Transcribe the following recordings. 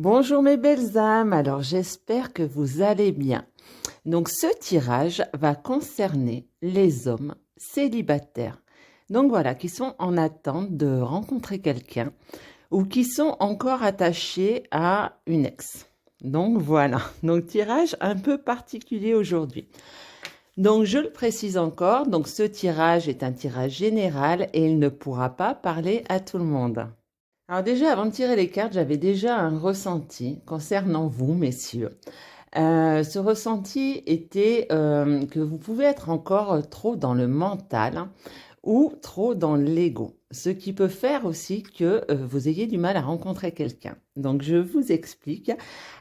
Bonjour mes belles âmes, alors j'espère que vous allez bien. Donc ce tirage va concerner les hommes célibataires. Donc voilà, qui sont en attente de rencontrer quelqu'un ou qui sont encore attachés à une ex. Donc voilà, donc tirage un peu particulier aujourd'hui. Donc je le précise encore, donc ce tirage est un tirage général et il ne pourra pas parler à tout le monde. Alors déjà, avant de tirer les cartes, j'avais déjà un ressenti concernant vous, messieurs. Ce ressenti était que vous pouvez être encore trop dans le mental, hein, ou trop dans l'ego, ce qui peut faire aussi que vous ayez du mal à rencontrer quelqu'un. Donc je vous explique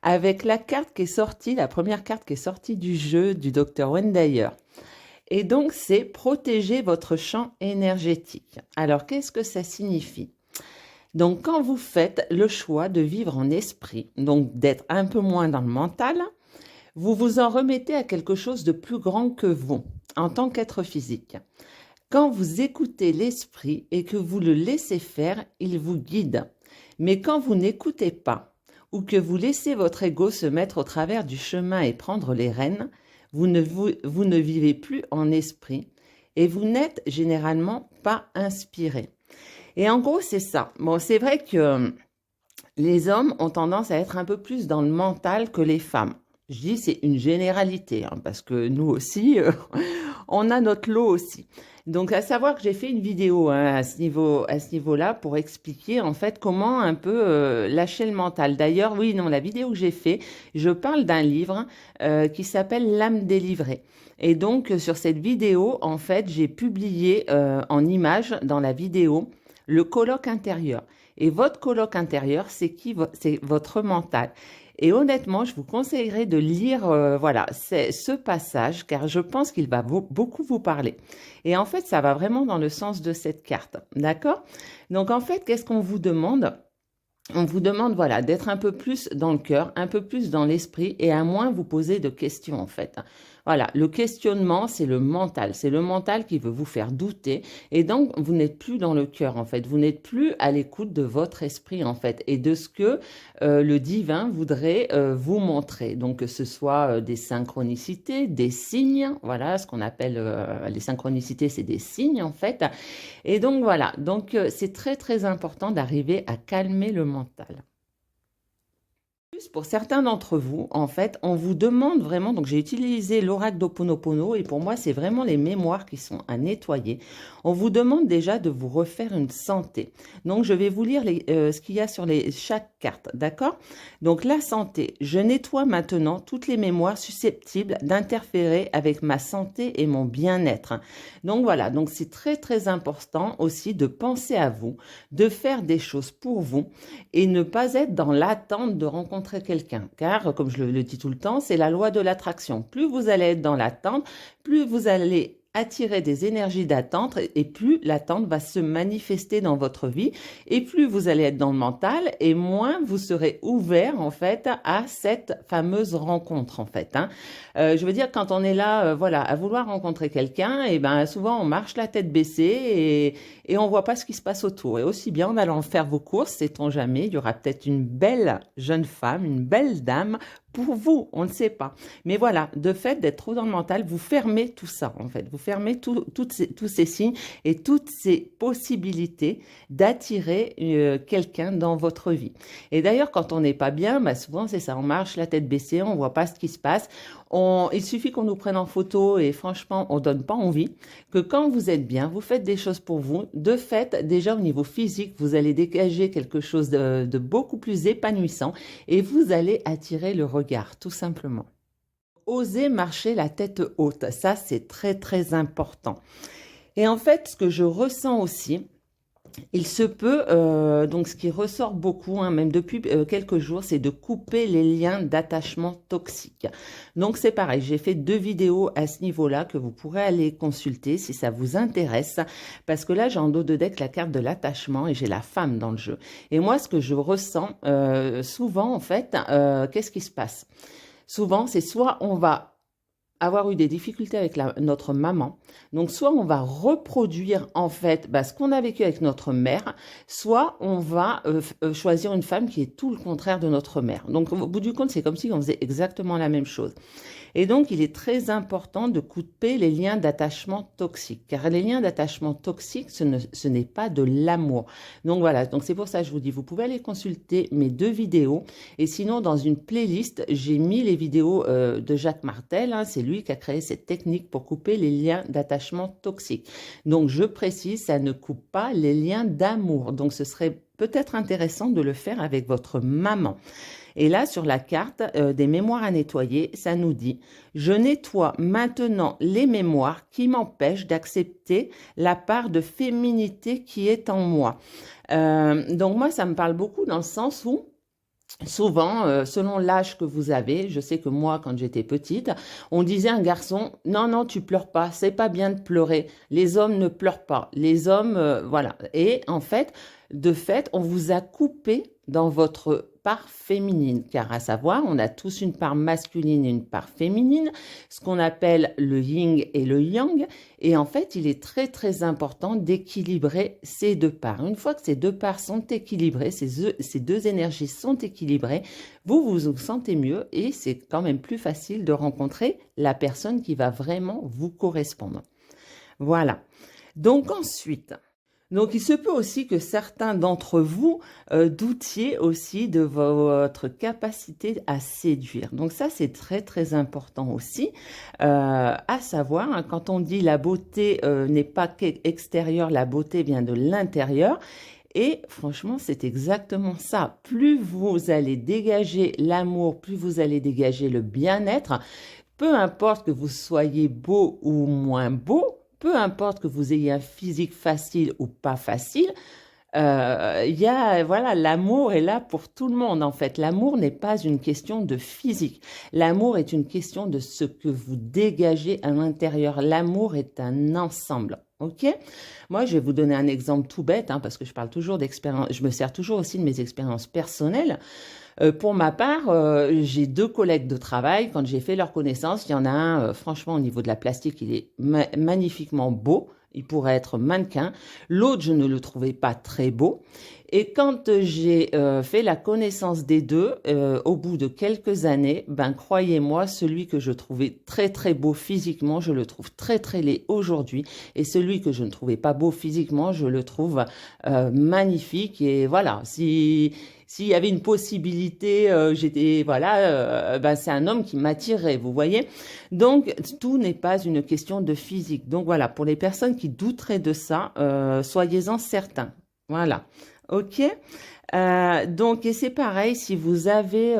avec la carte qui est sortie, la première carte qui est sortie du jeu du docteur Wendayer. Et donc c'est protéger votre champ énergétique. Alors qu'est-ce que ça signifie? Donc, quand vous faites le choix de vivre en esprit, donc d'être un peu moins dans le mental, vous vous en remettez à quelque chose de plus grand que vous, en tant qu'être physique. Quand vous écoutez l'esprit et que vous le laissez faire, il vous guide. Mais quand vous n'écoutez pas, ou que vous laissez votre ego se mettre au travers du chemin et prendre les rênes, vous ne vivez plus en esprit et vous n'êtes généralement pas inspiré. Et en gros, c'est ça. Bon, c'est vrai que les hommes ont tendance à être un peu plus dans le mental que les femmes. Je dis c'est une généralité, hein, parce que nous aussi, on a notre lot aussi. Donc, à savoir que j'ai fait une vidéo, hein, à ce niveau-là pour expliquer en fait comment un peu lâcher le mental. D'ailleurs, oui, non, la vidéo que j'ai fait, je parle d'un livre qui s'appelle L'âme délivrée. Et donc, sur cette vidéo, en fait, j'ai publié en image dans la vidéo le colloque intérieur. Et votre colloque intérieur, c'est qui? C'est votre mental. Et honnêtement, je vous conseillerais de lire voilà, ce passage, car je pense qu'il va beaucoup vous parler. Et en fait, ça va vraiment dans le sens de cette carte. D'accord? Donc en fait, qu'est-ce qu'on vous demande? On vous demande voilà, d'être un peu plus dans le cœur, un peu plus dans l'esprit et à moins vous poser de questions en fait. Voilà, le questionnement, c'est le mental qui veut vous faire douter et donc vous n'êtes plus dans le cœur en fait, vous n'êtes plus à l'écoute de votre esprit en fait et de ce que le divin voudrait vous montrer. Donc que ce soit des synchronicités, des signes, voilà, ce qu'on appelle les synchronicités, c'est des signes en fait. Et donc voilà, donc c'est très très important d'arriver à calmer le mental. Pour certains d'entre vous, en fait, on vous demande vraiment, donc j'ai utilisé l'oracle d'Ho'oponopono et pour moi, c'est vraiment les mémoires qui sont à nettoyer. On vous demande déjà de vous refaire une santé. Donc, je vais vous lire ce qu'il y a sur chaque carte, d'accord? Donc, la santé. Je nettoie maintenant toutes les mémoires susceptibles d'interférer avec ma santé et mon bien-être. Donc, voilà, donc c'est très très important aussi de penser à vous, de faire des choses pour vous et ne pas être dans l'attente de rencontrer quelqu'un. Car, comme je le dis tout le temps, c'est la loi de l'attraction. Plus vous allez être dans l'attente, plus vous allez attirer des énergies d'attente et plus l'attente va se manifester dans votre vie et plus vous allez être dans le mental et moins vous serez ouvert en fait à cette fameuse rencontre en fait. Hein. Je veux dire quand on est là voilà à vouloir rencontrer quelqu'un et ben souvent on marche la tête baissée et on voit pas ce qui se passe autour et aussi bien en allant faire vos courses, sait-on jamais, il y aura peut-être une belle jeune femme, une belle dame pour vous, on ne sait pas. Mais voilà, de fait d'être trop dans le mental, vous fermez tout ça en fait. Vous fermez tous ces signes et toutes ces possibilités d'attirer quelqu'un dans votre vie. Et d'ailleurs, quand on n'est pas bien, bah souvent c'est ça, on marche la tête baissée, on voit pas ce qui se passe. Il suffit qu'on nous prenne en photo et franchement, on donne pas envie. Que quand vous êtes bien, vous faites des choses pour vous. De fait, déjà au niveau physique, vous allez dégager quelque chose de beaucoup plus épanouissant et vous allez attirer le regard, tout simplement. Osez marcher la tête haute, ça c'est très très important. Et en fait, ce que je ressens aussi, il se peut, donc ce qui ressort beaucoup, hein, même depuis quelques jours, c'est de couper les liens d'attachement toxiques. Donc c'est pareil, j'ai fait 2 vidéos à ce niveau-là que vous pourrez aller consulter si ça vous intéresse, parce que là j'ai en dos de deck la carte de l'attachement et j'ai la femme dans le jeu. Et moi ce que je ressens souvent en fait, qu'est-ce qui se passe? Souvent c'est soit on va avoir eu des difficultés avec notre maman. Donc, soit on va reproduire en fait ce qu'on a vécu avec notre mère, soit on va choisir une femme qui est tout le contraire de notre mère. Donc, au bout du compte, c'est comme si on faisait exactement la même chose. Et donc, il est très important de couper les liens d'attachement toxiques, car les liens d'attachement toxiques, ce n'est pas de l'amour. Donc voilà, donc c'est pour ça que je vous dis, vous pouvez aller consulter mes 2 vidéos, et sinon, dans une playlist, j'ai mis les vidéos de Jacques Martel, hein, c'est lui qui a créé cette technique pour couper les liens d'attachement toxiques. Donc, je précise, ça ne coupe pas les liens d'amour. Donc, ce serait peut-être intéressant de le faire avec votre maman. Et là, sur la carte des mémoires à nettoyer, ça nous dit « Je nettoie maintenant les mémoires qui m'empêchent d'accepter la part de féminité qui est en moi. » Donc moi, ça me parle beaucoup dans le sens où souvent, selon l'âge que vous avez, je sais que moi, quand j'étais petite, on disait à un garçon, non, non, tu pleures pas, c'est pas bien de pleurer. Les hommes ne pleurent pas. Les hommes, voilà. Et en fait, de fait, on vous a coupé dans votre part féminine, car à savoir, on a tous une part masculine et une part féminine, ce qu'on appelle le yin et le yang. Et en fait, il est très, très important d'équilibrer ces 2 parts. Une fois que ces 2 parts sont équilibrées, ces 2 énergies sont équilibrées, vous vous sentez mieux et c'est quand même plus facile de rencontrer la personne qui va vraiment vous correspondre. Voilà. Donc ensuite, donc il se peut aussi que certains d'entre vous doutiez aussi de votre capacité à séduire. Donc ça, c'est très, très important aussi. À savoir, hein, quand on dit la beauté n'est pas extérieure, la beauté vient de l'intérieur. Et franchement, c'est exactement ça. Plus vous allez dégager l'amour, plus vous allez dégager le bien-être, peu importe que vous soyez beau ou moins beau, peu importe que vous ayez un physique facile ou pas facile, voilà, l'amour est là pour tout le monde en fait. L'amour n'est pas une question de physique. L'amour est une question de ce que vous dégagez à l'intérieur. L'amour est un ensemble. Ok? Moi, je vais vous donner un exemple tout bête, hein, parce que je parle toujours d'expérience. Je me sers toujours aussi de mes expériences personnelles. Pour ma part, j'ai 2 collègues de travail. Quand j'ai fait leur connaissance, il y en a un, franchement, au niveau de la plastique, il est magnifiquement beau. Il pourrait être mannequin. L'autre, je ne le trouvais pas très beau. Et quand j'ai fait la connaissance des 2, au bout de quelques années, croyez-moi, celui que je trouvais très très beau physiquement, je le trouve très très laid aujourd'hui. Et celui que je ne trouvais pas beau physiquement, je le trouve magnifique. Et voilà, s'il y avait une possibilité, c'est un homme qui m'attirerait, vous voyez. Donc, tout n'est pas une question de physique. Donc voilà, pour les personnes qui douteraient de ça, soyez-en certains. Voilà. Ok. Donc, et c'est pareil, si vous avez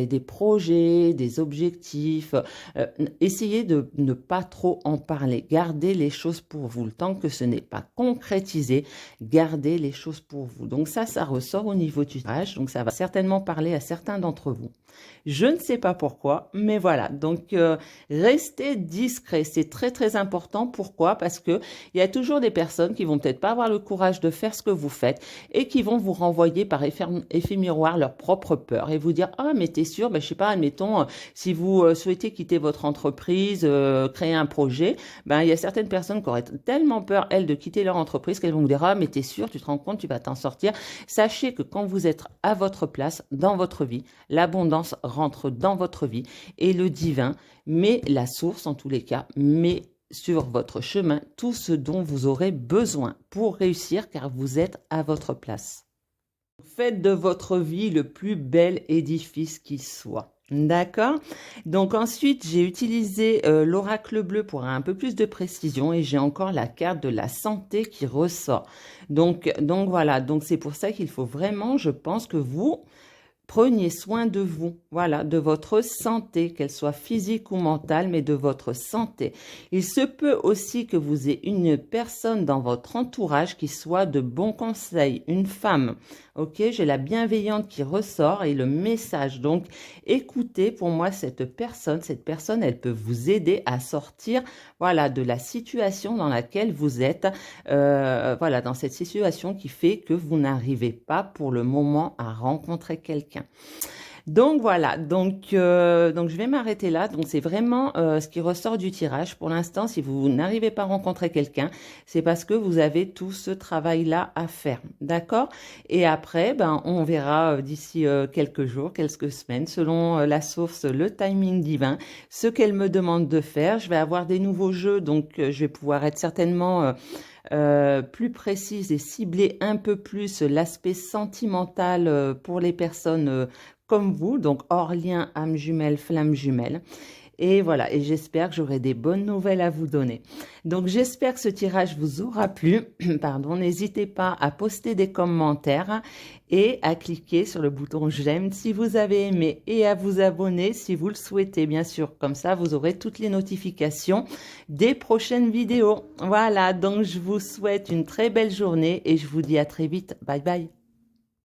des projets, des objectifs, essayez de ne pas trop en parler. Gardez les choses pour vous. Le temps que ce n'est pas concrétisé, gardez les choses pour vous. Donc ça ressort au niveau du tirage. Donc ça va certainement parler à certains d'entre vous. Je ne sais pas pourquoi, mais voilà. Donc, restez discret. C'est très, très important. Pourquoi? Parce que il y a toujours des personnes qui vont peut-être pas avoir le courage de faire ce que vous faites et qui vont vous renvoyer par effet miroir leur propre peur et vous dire « Ah, mais t'es sûr, je sais pas, admettons, si vous souhaitez quitter votre entreprise, créer un projet, il y a certaines personnes qui auraient tellement peur, elles, de quitter leur entreprise qu'elles vont vous dire « Ah, mais t'es sûr, tu te rends compte, tu vas t'en sortir. » Sachez que quand vous êtes à votre place, dans votre vie, l'abondance rentre dans votre vie et le divin met la source, en tous les cas, met sur votre chemin tout ce dont vous aurez besoin pour réussir car vous êtes à votre place. Faites de votre vie le plus bel édifice qui soit. D'accord? Donc ensuite, j'ai utilisé l'oracle bleu pour un peu plus de précision et j'ai encore la carte de la santé qui ressort. Donc voilà, donc c'est pour ça qu'il faut vraiment, je pense que vous preniez soin de vous, voilà, de votre santé, qu'elle soit physique ou mentale, mais de votre santé. Il se peut aussi que vous ayez une personne dans votre entourage qui soit de bons conseils, une femme. Ok, j'ai la bienveillante qui ressort et le message. Donc, écoutez, pour moi, cette personne, elle peut vous aider à sortir, voilà, de la situation dans laquelle vous êtes, voilà, dans cette situation qui fait que vous n'arrivez pas pour le moment à rencontrer quelqu'un. Donc voilà, donc je vais m'arrêter là. Donc c'est vraiment ce qui ressort du tirage. Pour l'instant, si vous n'arrivez pas à rencontrer quelqu'un, c'est parce que vous avez tout ce travail-là à faire. D'accord? Et après, ben, on verra d'ici quelques jours, quelques semaines, selon la source, le timing divin, ce qu'elle me demande de faire. Je vais avoir des nouveaux jeux, donc je vais pouvoir être certainement plus précise et cibler un peu plus l'aspect sentimental pour les personnes comme vous, donc hors lien, âme jumelle, flamme jumelle. Et voilà, et j'espère que j'aurai des bonnes nouvelles à vous donner. Donc j'espère que ce tirage vous aura plu. Pardon, n'hésitez pas à poster des commentaires et à cliquer sur le bouton j'aime si vous avez aimé et à vous abonner si vous le souhaitez, bien sûr. Comme ça, vous aurez toutes les notifications des prochaines vidéos. Voilà, donc je vous souhaite une très belle journée et je vous dis à très vite. Bye bye.